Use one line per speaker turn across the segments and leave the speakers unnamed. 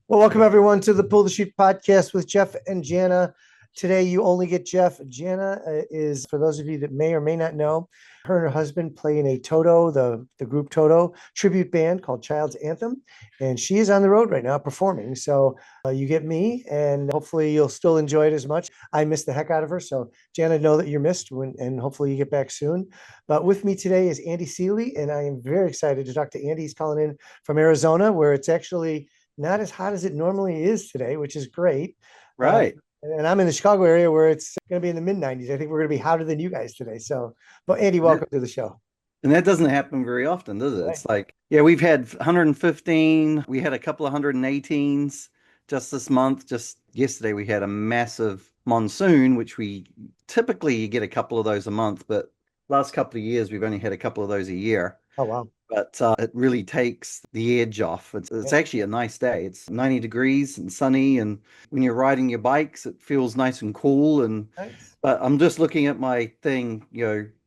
Well, welcome everyone to the Pull the Chute podcast with Jeff and Jana. Today, you only get Jeff. Jana is, for those of you that may or may not know, her and her husband play in a Toto, the group Toto tribute band called Child's Anthem, and she is on the road right now performing. So you get me, and hopefully you'll still enjoy it as much. I missed the heck out of her, so Jana, know that you're missed, and hopefully you get back soon. But with me today is Andy Seeley, and I am very excited to talk to Andy. He's calling in from Arizona, where it's actually not as hot as it normally is today, which is great. Uh,
Right.
and I'm in the Chicago area where it's going to be in the mid 90s. I think we're going to be hotter than you guys today. So, but Andy,
And that,
welcome to the show.
and that doesn't happen very often, does it?
Right.
It's like, yeah, we've had 115. We had a couple of 118s just this month. Just yesterday, we had a massive monsoon, which we typically get a couple of those a month, but last couple of years, we've only had a couple of those a year.
Oh, wow.
But it really takes the edge off. It's
Yeah.
actually a nice day. It's 90 degrees and sunny, and when you're riding your bikes, it feels nice and cool. And
Nice.
but I'm just looking at my thing,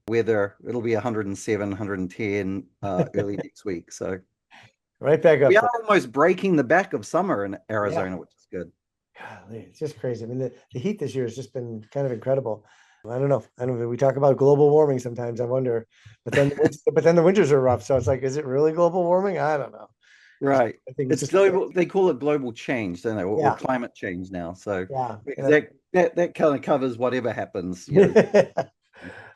weather. It'll be 107, 110 early next week. So
Right back
we
up
are
there.
almost breaking the back of summer in
Yeah.
Arizona, which is good.
Golly, it's just crazy. I mean, the heat this year has just been kind of incredible. I don't know. I don't know. We talk about global warming sometimes. I wonder, but then the winters are rough. So it's like, is it really global warming? I don't know.
Right.
I think it's
It's
just,
global. They call it global change, don't they? Or
yeah,
climate change now. So
yeah.
because that kind of covers whatever happens.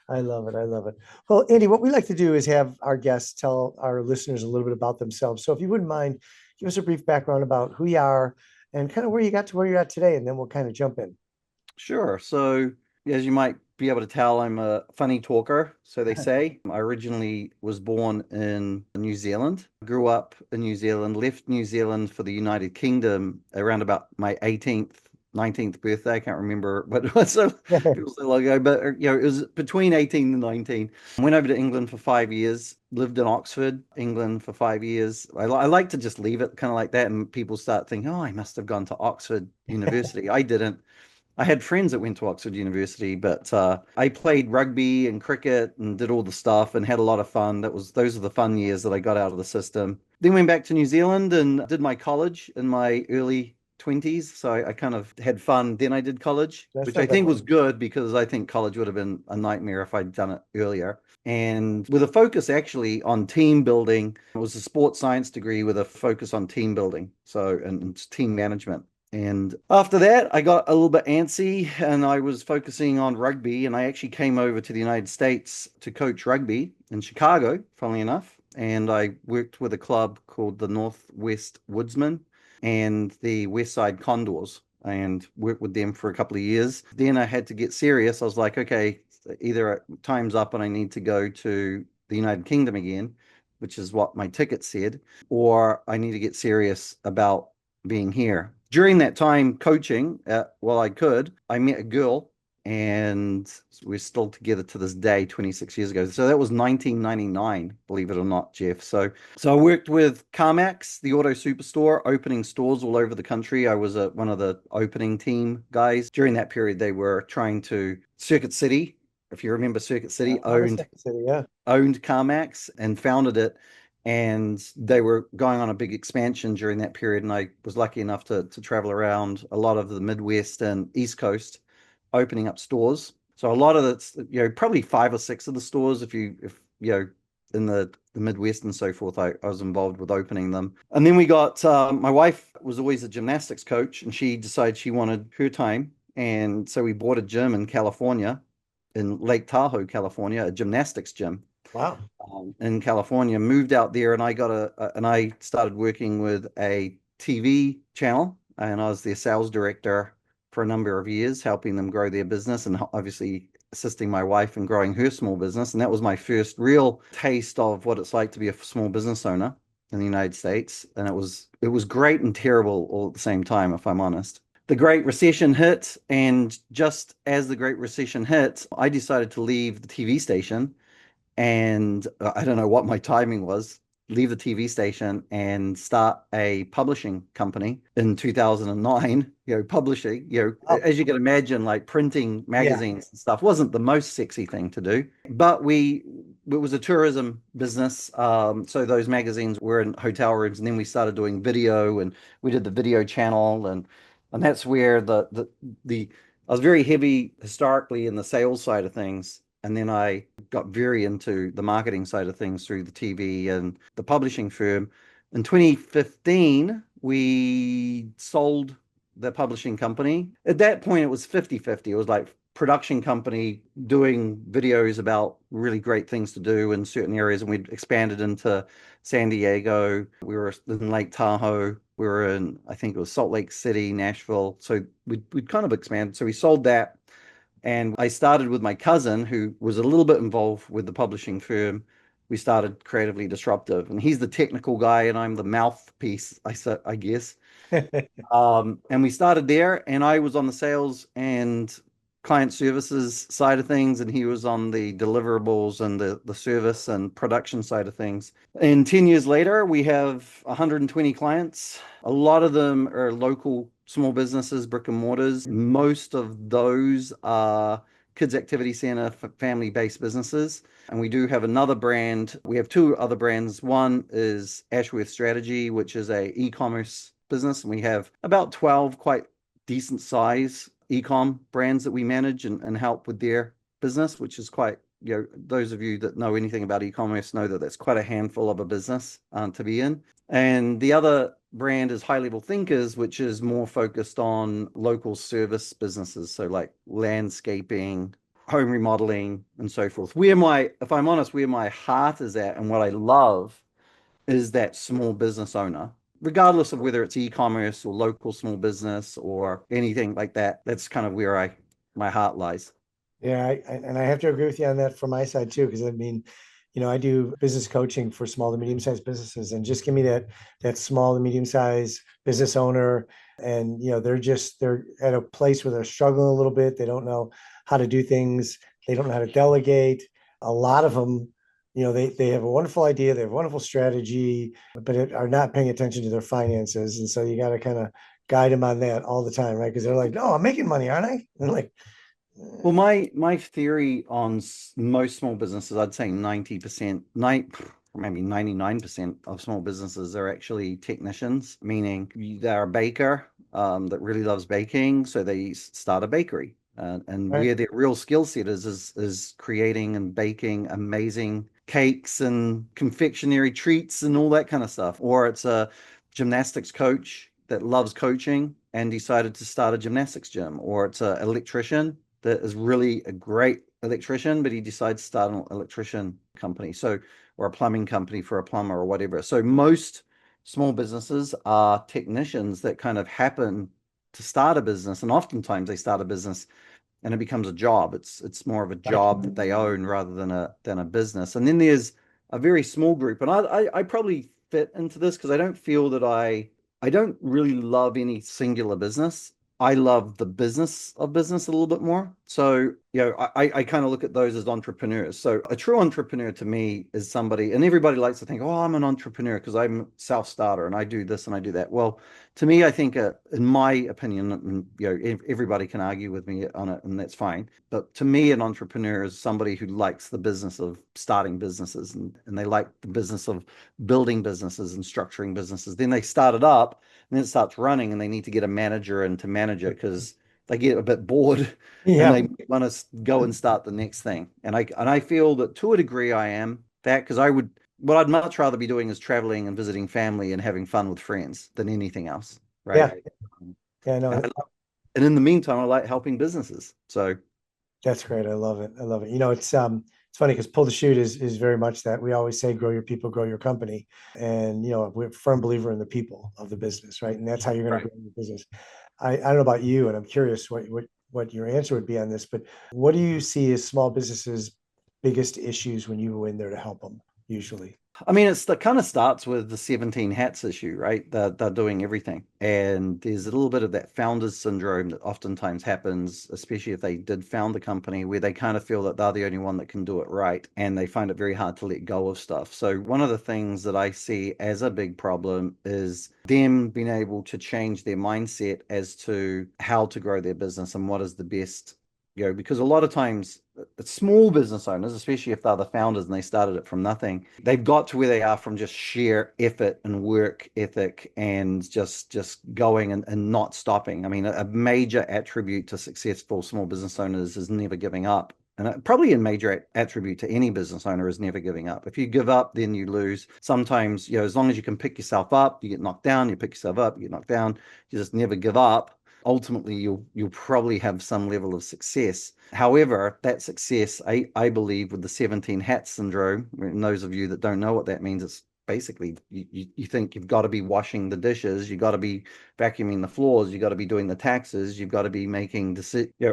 I love it. I love it. Well, Andy, what we like to do is have our guests tell our listeners a little bit about themselves. So if you wouldn't mind, give us a brief background about who you are and kind of where you got to where you're at today, and then we'll kind of jump in.
Sure. So, as you might be able to tell, I'm a funny talker, so they say. I originally was born in New Zealand, grew up in New Zealand, left New Zealand for the United Kingdom around about my 18th, 19th birthday. I can't remember what it was, so feels so long ago, but it was between 18 and 19. Went over to England for 5 years, lived in Oxford, England for 5 years. I like to just leave it kind of like that, and people start thinking, oh, I must have gone to Oxford University. I didn't. I had friends that went to Oxford University, but I played rugby and cricket and did all the stuff and had a lot of fun. Those are the fun years that I got out of the system. Then went back to New Zealand and did my college in my early 20s. So I kind of had fun. Then I did college,
That's
which I
not bad.
think was good because I think college would have been a nightmare if I'd done it earlier. And with a focus actually on team building, it was a sports science degree with a focus on team building, and team management. And after that, I got a little bit antsy and I was focusing on rugby. And I actually came over to the United States to coach rugby in Chicago, funnily enough. And I worked with a club called the Northwest Woodsmen and the West Side Condors and worked with them for a couple of years. Then I had to get serious. I was like, okay, either time's up and I need to go to the United Kingdom again, which is what my ticket said, or I need to get serious about being here. During that time coaching, while I could, I met a girl and we're still together to this day, 26 years ago. So that was 1999, believe it or not, Jeff. So I worked with CarMax, the auto superstore, opening stores all over the country. I was one of the opening team guys. During that period, they were trying to Circuit City, if you remember Circuit
I
City,
remember
owned
Second City, yeah.
owned CarMax and founded it. And they were going on a big expansion during that period. And I was lucky enough to travel around a lot of the Midwest and East Coast, opening up stores. So a lot of it's, probably five or six of the stores, if in the Midwest and so forth, I was involved with opening them. And then we got, my wife was always a gymnastics coach and she decided she wanted her time. And so we bought a gym in California, in Lake Tahoe, California, a gymnastics gym
Wow.
in California, moved out there, and I started working with a TV channel, and I was their sales director for a number of years, helping them grow their business, and obviously assisting my wife in growing her small business. And that was my first real taste of what it's like to be a small business owner in the United States. And it was great and terrible all at the same time, if I'm honest. The Great Recession hit, and just as the Great Recession hit, I decided to leave the TV station and I don't know what my timing was. leave the TV station and start a publishing company in 2009. Publishing,
Oh,
as you can imagine, like printing
yeah.
magazines and stuff wasn't the most sexy thing to do, but it was a tourism business. So those magazines were in hotel rooms, and then we started doing video, and we did the video channel, and that's where the I was very heavy historically in the sales side of things. And then I got very into the marketing side of things through the TV and the publishing firm. In 2015, we sold the publishing company. At that point, it was 50-50. It was like production company doing videos about really great things to do in certain areas. And we'd expanded into San Diego. We were in Lake Tahoe. We were in, I think it was Salt Lake City, Nashville. So we'd kind of expanded. So we sold that. And I started with my cousin, who was a little bit involved with the publishing firm. We started Creatively Disruptive, and he's the technical guy, and I'm the mouthpiece, I guess. And we started there, and I was on the sales and client services side of things, and he was on the deliverables and the service and production side of things. And 10 years later, we have 120 clients. A lot of them are local small businesses, brick and mortars. Most of those are kids activity center family-based businesses. And we do have another brand. We have two other brands. One is Ashworth Strategy, which is a e-commerce business. And we have about 12 quite decent size e-com brands that we manage and help with their business, which is quite, those of you that know anything about e-commerce know that that's quite a handful of a business to be in. And the other brand is High Level Thinkers, which is more focused on local service businesses. So like landscaping, home remodeling, and so forth. If I'm honest, where my heart is at and what I love is that small business owner, regardless of whether it's e-commerce or local small business or anything like that. That's kind of where my heart lies.
Yeah, and I have to agree with you on that from my side too, because I mean, I do business coaching for small to medium-sized businesses, and just give me that small to medium-sized business owner, and they're at a place where they're struggling a little bit. They don't know how to do things. They don't know how to delegate. A lot of them, they have a wonderful idea, they have a wonderful strategy, but are not paying attention to their finances, and so you got to kind of guide them on that all the time, right? Because they're like, "No, I'm making money, aren't I?" And like,
Well, my theory on most small businesses, I'd say 90%, maybe 99% of small businesses are actually technicians, meaning they're a baker that really loves baking, so they start a bakery. And
right?
where their real skill set is creating and baking amazing cakes and confectionery treats and all that kind of stuff. Or it's a gymnastics coach that loves coaching and decided to start a gymnastics gym. Or it's an electrician that is really a great electrician, but he decides to start an electrician company. So, or a plumbing company for a plumber or whatever. So most small businesses are technicians that kind of happen to start a business. And oftentimes they start a business and it becomes a job. It's more of a
Right.
job that they own rather than a business. And then there's a very small group, and I probably fit into this because I don't feel that I don't really love any singular business. I love the business of business a little bit more. So, I kind of look at those as entrepreneurs. So a true entrepreneur to me is somebody, and everybody likes to think, oh, I'm an entrepreneur because I'm self-starter and I do this and I do that. Well, to me, I think, in my opinion, and everybody can argue with me on it, and that's fine. But to me, an entrepreneur is somebody who likes the business of starting businesses, and they like the business of building businesses and structuring businesses. Then they start it up, and then it starts running, and they need to get a manager and to manage it because they get a bit bored and
Yeah.
they want to go and start the next thing. And I feel that to a degree I am that because what I'd much rather be doing is traveling and visiting family and having fun with friends than anything else, right?
Yeah. Yeah, no,
And in the meantime, I like helping businesses. So
that's great. I love it. I love it. It's funny because Pull the Chute is very much that. We always say grow your people, grow your company. And we're a firm believer in the people of the business, right? And that's how you're going to
right.
grow your business. I don't know about you, and I'm curious what your answer would be on this, but what do you see as small businesses' biggest issues when you go in there to help them usually?
I mean, it kind of starts with the 17 hats issue, right? They're doing everything. And there's a little bit of that founders syndrome that oftentimes happens, especially if they did found the company, where they kind of feel that they're the only one that can do it right. And they find it very hard to let go of stuff. So one of the things that I see as a big problem is them being able to change their mindset as to how to grow their business and what is the best, because a lot of times small business owners, especially if they're the founders and they started it from nothing, they've got to where they are from just sheer effort and work ethic and just going and not stopping. I mean, a major attribute to successful small business owners is never giving up. And probably a major attribute to any business owner is never giving up. If you give up, then you lose. Sometimes, as long as you can pick yourself up, you get knocked down, you pick yourself up, you get knocked down, you just never give up. Ultimately, you'll probably have some level of success. However, that success, I believe, with the 17 hats syndrome, and those of you that don't know what that means, it's basically you think you've got to be washing the dishes, you've got to be vacuuming the floors, you've got to be doing the taxes, you've got to be making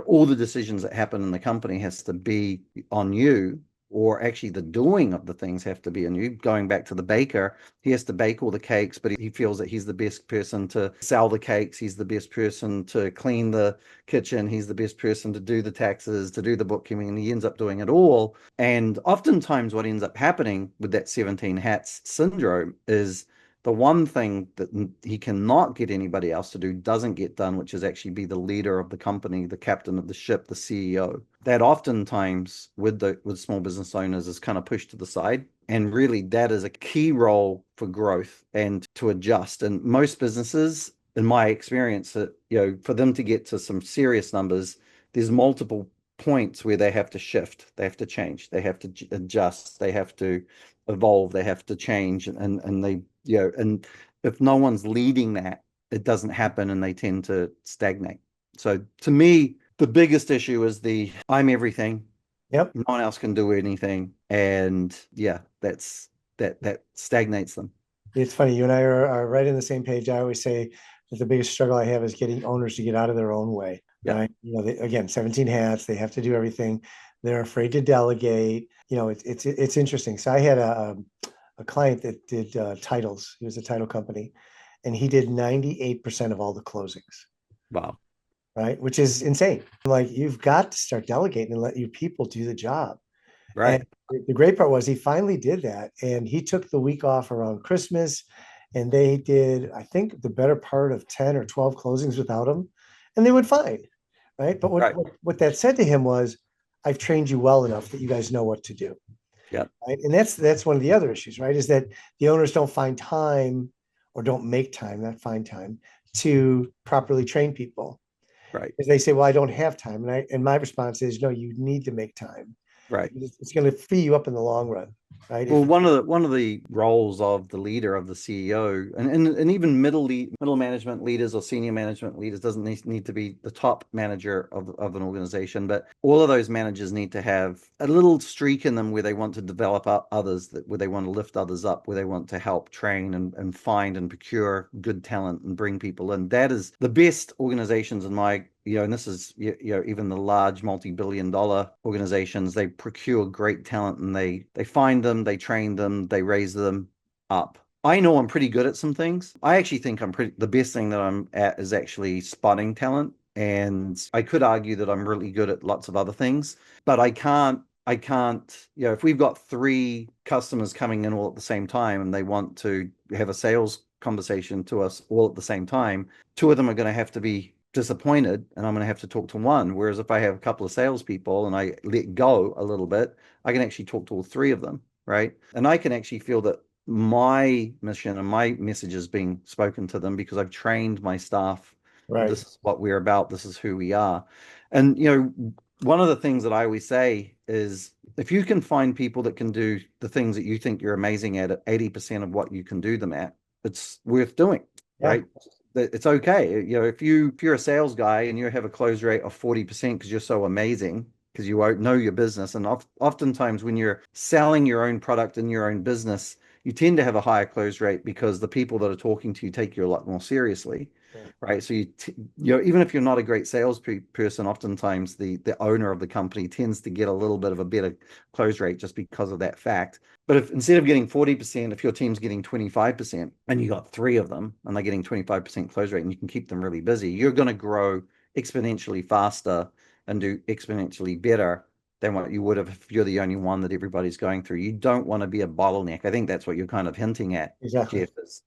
all the decisions that happen in the company has to be on you, or actually the doing of the things have to be on you. Going back to the baker, he has to bake all the cakes, but he feels that he's the best person to sell the cakes. He's the best person to clean the kitchen. He's the best person to do the taxes, to do the bookkeeping, and he ends up doing it all. And oftentimes what ends up happening with that 17 hats syndrome is the one thing that he cannot get anybody else to do doesn't get done, which is actually be the leader of the company, the captain of the ship, the CEO. That oftentimes with small business owners is kind of pushed to the side. And really that is a key role for growth and to adjust. And most businesses, in my experience, for them to get to some serious numbers, there's multiple points where they have to shift, they have to change, they have to adjust, they have to evolve, they have to change, and they, and if no one's leading that, it doesn't happen and they tend to stagnate. So to me, the biggest issue is I'm everything.
Yep.
No one else can do anything. And that stagnates them.
It's funny. You and I are right in the same page. I always say that the biggest struggle I have is getting owners to get out of their own way.
Yeah.
Right. Again, 17 hats, they have to do everything. They're afraid to delegate. It's interesting. So I had a client that did titles. He was a title company, and he did 98% of all the closings.
Wow.
Right, which is insane. Like, you've got to start delegating and let your people do the job.
Right.
And the great part was he finally did that, and he took the week off around Christmas, and they did, I think, the better part of 10 or 12 closings without him, and they went fine. Right. But
Right.
what that said to him was, I've trained you well enough that you guys know what to do.
Yeah.
Right. And that's one of the other issues, right? Is that the owners don't find time, or don't make time, not find time, to properly train people.
Right.
Because they say, well, I don't have time. And my response is, no, you need to make time.
Right.
It's going to free you up in the long run. Right.
Well, one of the roles of the leader, of the CEO, and even middle management leaders or senior management leaders, doesn't need to be the top manager of an organization, but all of those managers need to have a little streak in them where they want to develop others, where they want to lift others up, where they want to help train and find and procure good talent and bring people in. That is the best organizations in my, and this is, even the large multi-billion-dollar organizations, they procure great talent and they find them, they train them, they raise them up. I know I'm pretty good at some things. I actually think the best thing that I'm at is actually spotting talent. And I could argue that I'm really good at lots of other things, but I can't, if we've got 3 customers coming in all at the same time and they want to have a sales conversation to us all at the same time, 2 of them are going to have to be disappointed and I'm going to have to talk to one. Whereas if I have a couple of salespeople and I let go a little bit, I can actually talk to all 3 of them, right? And I can actually feel that my mission and my message is being spoken to them because I've trained my staff.
Right.
This is what we're about. This is who we are. And, one of the things that I always say is, if you can find people that can do the things that you think you're amazing at 80% of what you can do them at, it's worth doing, right? It's okay. If you're a sales guy and you have a close rate of 40% because you're so amazing, because you know your business, and oftentimes when you're selling your own product in your own business, you tend to have a higher close rate because the people that are talking to you take you a lot more seriously,
Right.
right? So even if you're not a great salesperson, oftentimes the owner of the company tends to get a little bit of a better close rate just because of that fact. But if instead of getting 40%, if your team's getting 25% and you got three of them and they're getting 25% close rate and you can keep them really busy, you're going to grow exponentially faster and do exponentially better than what you would have if you're the only one that everybody's going through. You don't want to be a bottleneck. I think that's what you're kind of hinting at,
Exactly.
Jeff, is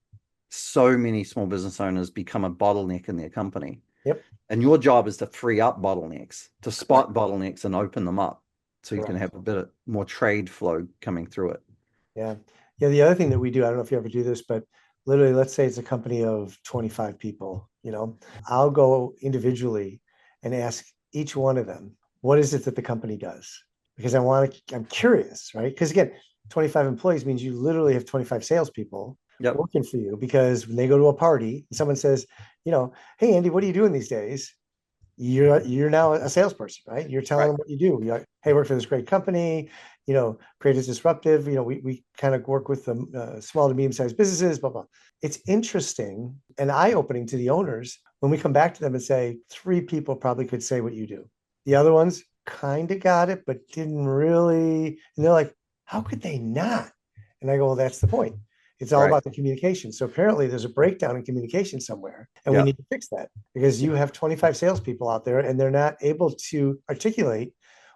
so many small business owners become a bottleneck in their company.
Yep.
And your job is to free up bottlenecks, to
Correct.
spot bottlenecks and open them up so you can
Correct.
have a bit of more trade flow coming through it.
Yeah. Yeah. The other thing that we do, I don't know if you ever do this, but literally, let's say it's a company of 25 people, I'll go individually and ask each one of them, what is it that the company does? Because I'm curious, right? Because again, 25 employees means you literally have 25 salespeople
Yep.
working for you because when they go to a party and someone says, hey, Andy, what are you doing these days? You're now a salesperson, right? You're telling
Right.
them what you do. You're like, hey, work for this great company, create is disruptive. We kind of work with the small to medium-sized businesses, blah, blah. It's interesting and eye-opening to the owners when we come back to them and say, three people probably could say what you do. The other ones kind of got it, but didn't really. And they're like, how could they not? And I go, well, that's the point. It's all
Right.
about the communication. So apparently there's a breakdown in communication somewhere, and we
Yeah.
need to fix that because you have 25 salespeople out there and they're not able to articulate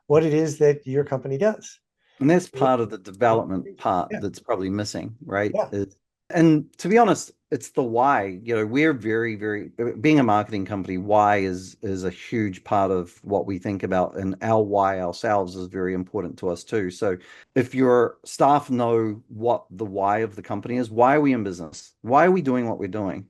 what it is that your company does.
And that's part of the development part
Yeah,
that's probably missing, right?
yeah,
And to be honest, it's the why. We're very, very being a marketing company, why is a huge part of what we think about, and our why ourselves is very important to us too. So if your staff know what the why of the company is, why are we in business? Why are we doing what we're doing?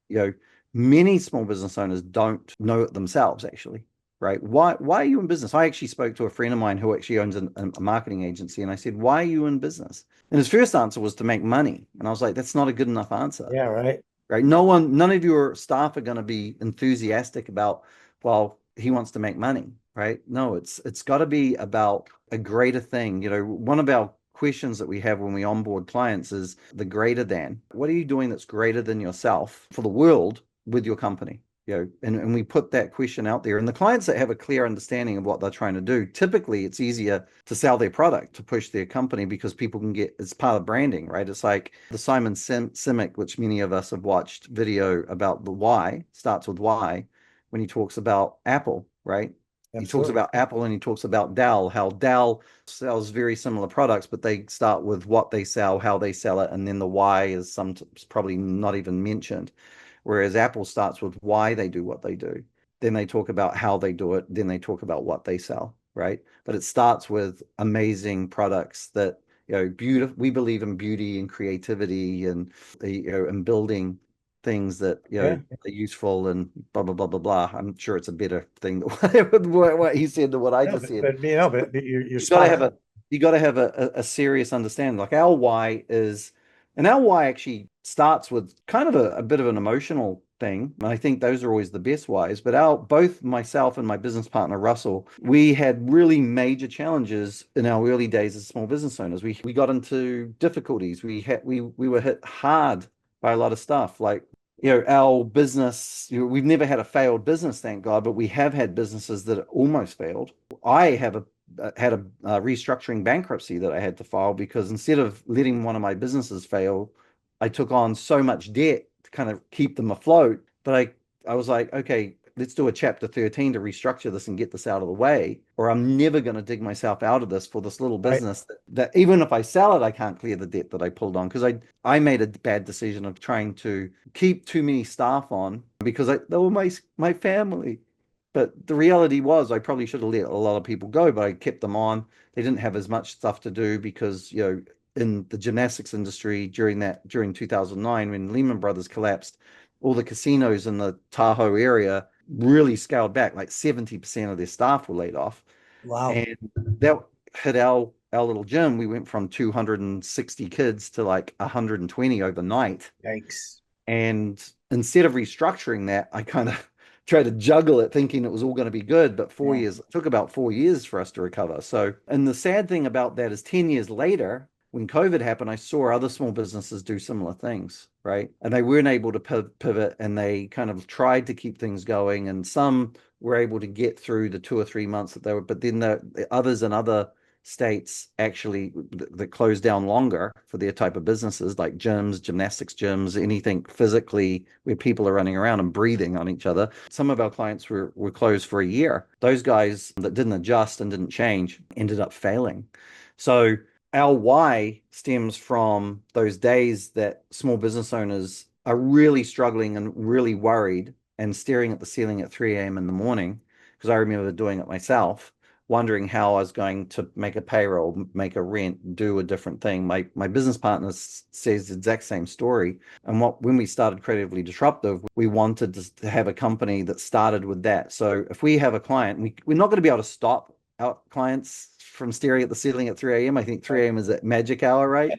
You know, Many small business owners don't know it themselves, actually, right? Why are you in business? I actually spoke to a friend of mine who actually owns a marketing agency, and I said, why are you in business? And his first answer was to make money. And I was like, that's not a good enough answer,
yeah, right.
right? None of your staff are going to be enthusiastic about, well, he wants to make money, right? No, it's got to be about a greater thing. One of our questions that we have when we onboard clients is the greater than. What are you doing that's greater than yourself for the world with your company? And we put that question out there. And the clients that have a clear understanding of what they're trying to do, typically it's easier to sell their product, to push their company, because people can get, it's part of branding, right? It's like the Simon Sinek, which many of us have watched video about, the why, starts with why, when he talks about Apple, right? He talks
Absolutely.
about Apple and he talks about Dell, how Dell sells very similar products, but they start with what they sell, how they sell it, and then the why is sometimes probably not even mentioned. Whereas Apple starts with why they do what they do. Then they talk about how they do it. Then they talk about what they sell, right? But it starts with amazing products that, beautiful. We believe in beauty and creativity and, and building things that,
Yeah.
are useful and blah, blah, blah, blah, blah. I'm sure it's a better thing than what he said than what I
No,
just
but,
said.
but but you're
You got to
spot
have
on.
a serious understanding. Like our why is, and our why actually starts with kind of a bit of an emotional thing. And I think those are always the best whys. But both myself and my business partner Russell, we had really major challenges in our early days as small business owners. We got into difficulties. We were hit hard by a lot of stuff. Like, our business, we've never had a failed business, thank God, but we have had businesses that almost failed. I had a restructuring bankruptcy that I had to file because instead of letting one of my businesses fail, I took on so much debt to kind of keep them afloat. But I was like, okay, let's do a chapter 13 to restructure this and get this out of the way, or I'm never going to dig myself out of this for this little
Right.
business that even if I sell it, I can't clear the debt that I pulled on, because I made a bad decision of trying to keep too many staff on because they were my family. But the reality was I probably should have let a lot of people go, but I kept them on. They didn't have as much stuff to do because, in the gymnastics industry during 2009, when Lehman Brothers collapsed, all the casinos in the Tahoe area really scaled back. Like 70% of their staff were laid off.
Wow.
And that hit our little gym. We went from 260 kids to like 120 overnight.
Yikes.
And instead of restructuring that, I kind of tried to juggle it thinking it was all going to be good. But it took about 4 years for us to recover. So, and the sad thing about that is 10 years later, when COVID happened, I saw other small businesses do similar things, right? And they weren't able to pivot, and they kind of tried to keep things going. And some were able to get through the 2 or 3 months that they were, but then the others in other states actually that closed down longer for their type of businesses, like gyms, gymnastics gyms, anything physically where people are running around and breathing on each other. Some of our clients were closed for a year. Those guys that didn't adjust and didn't change ended up failing. So our why stems from those days that small business owners are really struggling and really worried and staring at the ceiling at 3 a.m. in the morning, because I remember doing it myself, wondering how I was going to make a payroll, make a rent, do a different thing. My business partner says the exact same story. And when we started Creatively Disruptive, we wanted to have a company that started with that. So if we have a client, we're not going to be able to stop our clients from staring at the ceiling at 3 a.m. I think 3 a.m. is that magic hour, right?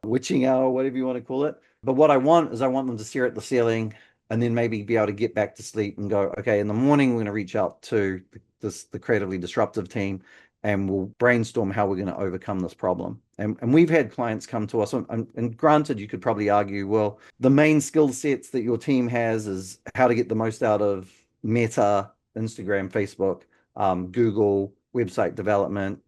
Witching hour, whatever you want to call it. But what I want them to stare at the ceiling and then maybe be able to get back to sleep and go, okay, in the morning, we're going to reach out to the Creatively Disruptive team, and we'll brainstorm how we're going to overcome this problem. And we've had clients come to us, and granted, you could probably argue, well, the main skill sets that your team has is how to get the most out of Meta, Instagram, Facebook, Google, website development,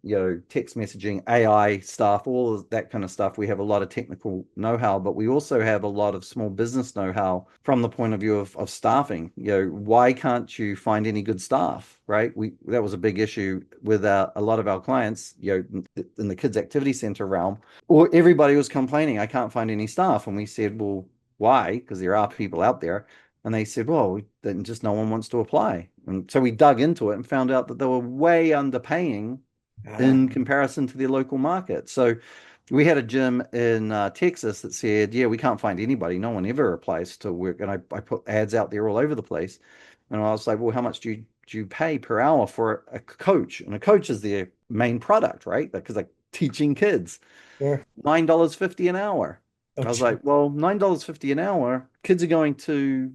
text messaging, AI stuff, all of that kind of stuff. We have a lot of technical know-how, but we also have a lot of small business know-how from the point of view of staffing. Why can't you find any good staff, right? That was a big issue with a lot of our clients, in the kids activity center realm, or everybody was complaining, I can't find any staff. And we said, well, why? Because there are people out there. And they said, well, then just no one wants to apply. And so we dug into it and found out that they were way underpaying in comparison to their local market. So we had a gym in Texas that said, yeah, we can't find anybody. No one ever applies to work. And I put ads out there all over the place. And I was like, well, how much do you pay per hour for a coach? And a coach is their main product, right? Because they're teaching kids.
Sure.
$9.50 an hour. I was like, well, $9.50 an hour, kids are going to,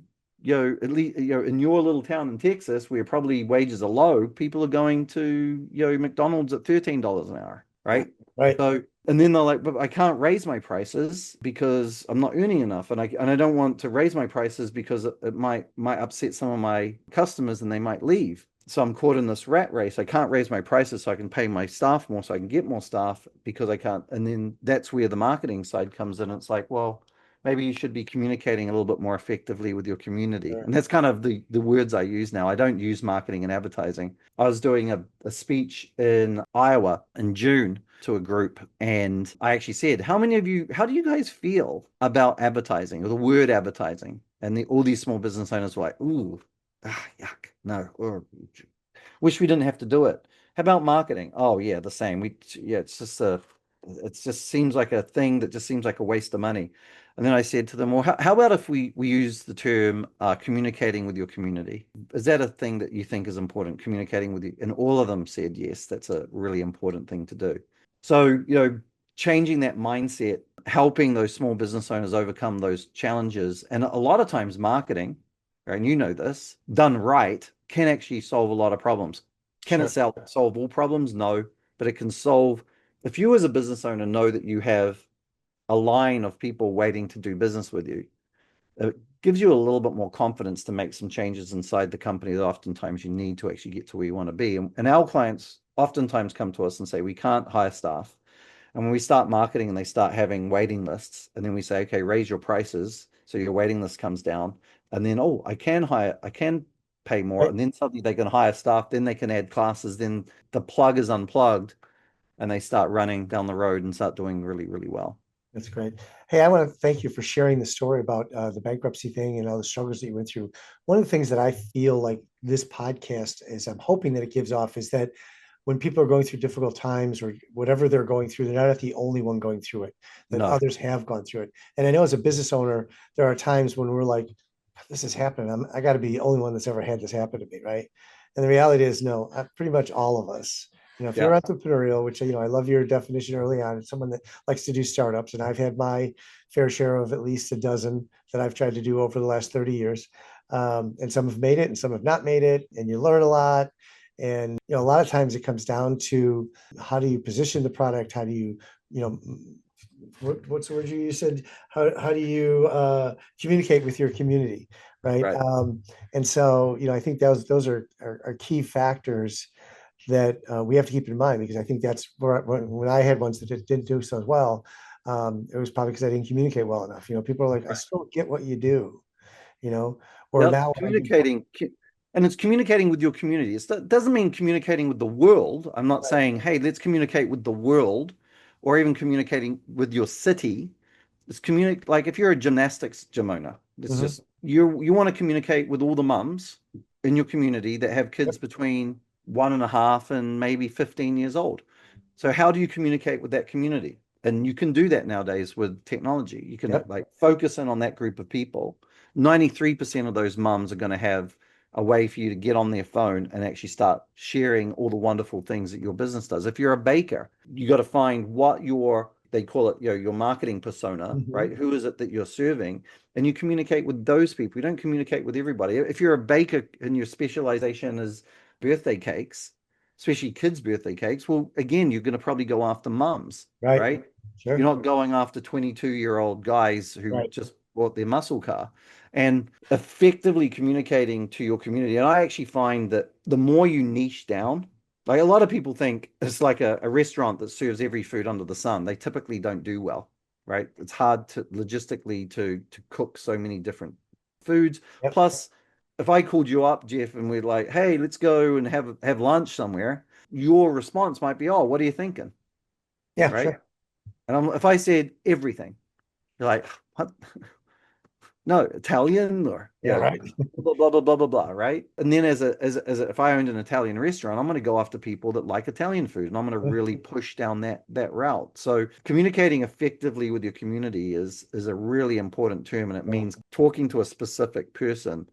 at least, in your little town in Texas, where probably wages are low, people are going to, McDonald's at $13 an hour, right?
Right.
So, and then they're like, but I can't raise my prices because I'm not earning enough. And I don't want to raise my prices because it might upset some of my customers and they might leave. So I'm caught in this rat race. I can't raise my prices so I can pay my staff more, so I can get more staff, because I can't. And then that's where the marketing side comes in. It's like, well, maybe you should be communicating a little bit more effectively with your community.
Sure.
And that's kind of the words I use now. I don't use marketing and advertising. I was doing a speech in Iowa in June to a group, and I actually said, how do you guys feel about advertising, or the word advertising? And all these small business owners were like, ooh, yuck, no, or wish we didn't have to do it. How about marketing? Oh yeah, the same. It just seems like a thing that just seems like a waste of money. And then I said to them, well, how about if we use the term communicating with your community? Is that a thing that you think is important, communicating with you? And all of them said, yes, that's a really important thing to do. So, changing that mindset, helping those small business owners overcome those challenges. And a lot of times marketing, right, and you know this, done right, can actually solve a lot of problems. Can it solve all problems? No, but it can solve. If you as a business owner know that you have a line of people waiting to do business with you, it gives you a little bit more confidence to make some changes inside the company that oftentimes you need to actually get to where you want to be. And our clients oftentimes come to us and say, we can't hire staff. And when we start marketing and they start having waiting lists, and then we say, okay, raise your prices so your waiting list comes down. And then, oh, I can pay more.
Right.
And then suddenly they can hire staff, then they can add classes, then the plug is unplugged, and they start running down the road and start doing really, really well.
That's great. Hey, I want to thank you for sharing the story about the bankruptcy thing and all the struggles that you went through. One of the things that I feel like this podcast is, I'm hoping that it gives off, is that when people are going through difficult times or whatever they're going through, they're not the only one going through it, that
No.
others have gone through it. And I know as a business owner, there are times when we're like, this is happening. I got to be the only one that's ever had this happen to me, right? And the reality is, no, pretty much all of us. If you're entrepreneurial, which, I love your definition early on, it's someone that likes to do startups. And I've had my fair share of at least a dozen that I've tried to do over the last 30 years. And some have made it and some have not made it. And you learn a lot. And, a lot of times it comes down to, how do you position the product? How do you, what's the word you said? How do you communicate with your community, right?
Right.
And so, I think those are key factors that we have to keep in mind, because I think that's where when I had ones that didn't do so well, it was probably because I didn't communicate well enough. People are like, I
Right.
still get what you do, or
Yep.
now I do.
And it's communicating with your community. It doesn't mean communicating with the world. I'm not saying, hey, let's communicate with the world or even communicating with your city. It's communicate like if you're a gymnastics gym owner, it's
Mhm.
just you want to communicate with all the mums in your community that have kids
Yep.
between 1.5 and maybe 15 years old. So how do you communicate with that community? And you can do that nowadays with technology. You can
Yep.
like focus in on that group of people. 93% of those mums are going to have a way for you to get on their phone and actually start sharing all the wonderful things that your business does. If you're a baker, you got to find what they call it, your marketing persona,
Mhm.
right? Who is it that you're serving? And you communicate with those people. You don't communicate with everybody. If you're a baker and your specialization is birthday cakes, especially kids' birthday cakes, well, again, you're going to probably go after mums,
Right.
right?
Sure.
You're not going after 22-year-old guys who
Right.
just bought their muscle car. And effectively communicating to your community. And I actually find that the more you niche down, like a lot of people think it's like a restaurant that serves every food under the sun. They typically don't do well, right? It's hard to logistically to cook so many different foods.
Yep.
Plus, if I called you up, Jeff, and we're like, hey, let's go and have lunch somewhere, your response might be, oh, what are you thinking?
Yeah.
Right.
Sure.
And if I said everything, you're like, what? No, Italian or
Yeah. Right.
blah blah blah blah blah blah, right? And then if I owned an Italian restaurant, I'm going to go after people that like Italian food, and I'm going to really push down that route. So communicating effectively with your community is a really important term, and it
Yeah.
means talking to a specific person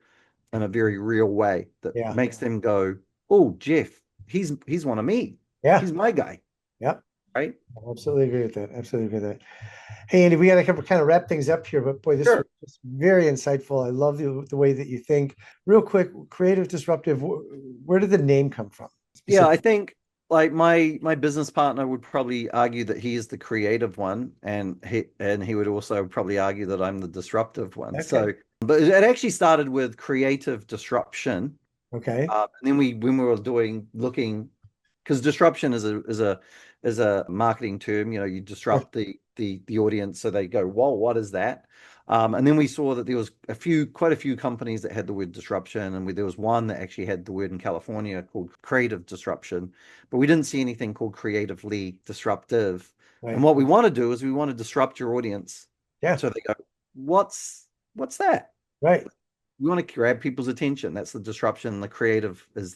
in a very real way that
Yeah.
makes them go, "Oh, Jeff, he's one of me.
Yeah.
He's my guy."
Yep.
Right?
I absolutely agree with that. Absolutely agree with that. Hey, Andy, we got to kind of wrap things up here, but boy, this was
Sure.
just very insightful. I love the way that you think. Real quick, creative, disruptive. Where did the name come from?
Yeah, I
Specific.
think like my business partner would probably argue that he is the creative one, and he would also probably argue that I'm the disruptive one.
Okay.
So, but it actually started with creative disruption,
Okay.
and then when we were looking, because disruption is a marketing term. You
Sure.
disrupt the audience, so they go, "Whoa, what is that?" And then we saw that there was quite a few companies that had the word disruption, and there was one that actually had the word in California called creative disruption, but we didn't see anything called creatively disruptive. And
Right.
what we want to do is we want to disrupt your audience,
Yeah.
so they go, "What's that?"
Right.
We want to grab people's attention. That's the disruption. The creative is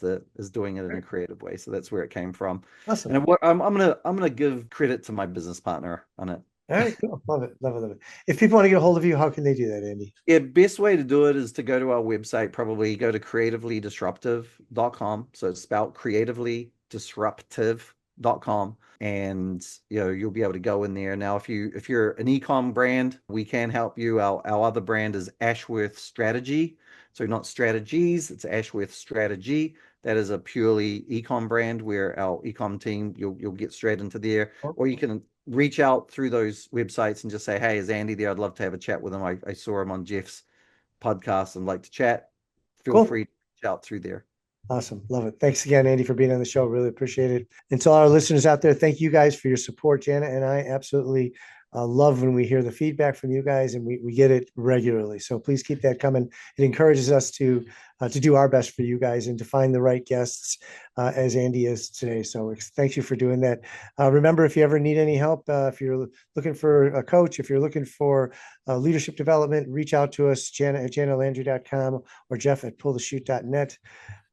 doing it in a
Right.
creative way. So that's where it came from.
Awesome.
And I'm gonna give credit to my business partner on it.
All right. Cool. Love it. Love it. Love it. If people want to get a hold of you, how can they do that, Andy?
Yeah, best way to do it is to go to our website, probably go to creativelydisruptive.com. So it's spelled creatively disruptive.com. And you'll be able to go in there. Now, if you're an ecom brand, we can help you. Our other brand is Ashworth Strategy. So not strategies, it's Ashworth Strategy. That is a purely ecom brand where our ecom team, you'll get straight into there.
Oh,
Or you can reach out through those websites and just say, hey, is Andy there? I'd love to have a chat with him. I saw him on Jeff's podcast and like to chat. Feel
cool.
free to reach out through there.
Awesome. Love it. Thanks again, Andy, for being on the show. Really appreciate it. And to all our listeners out there, thank you guys for your support. Janet and I absolutely love when we hear the feedback from you guys, and we get it regularly. So please keep that coming. It encourages us to do our best for you guys and to find the right guests as Andy is today. So thank you for doing that. Remember, if you ever need any help, if you're looking for a coach, if you're looking for leadership development, reach out to us, Janet at janetlandry.com or Jeff at pullthechute.net.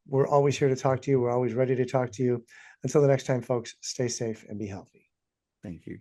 We're always here to talk to you. We're always ready to talk to you. Until the next time, folks, stay safe and be healthy.
Thank you.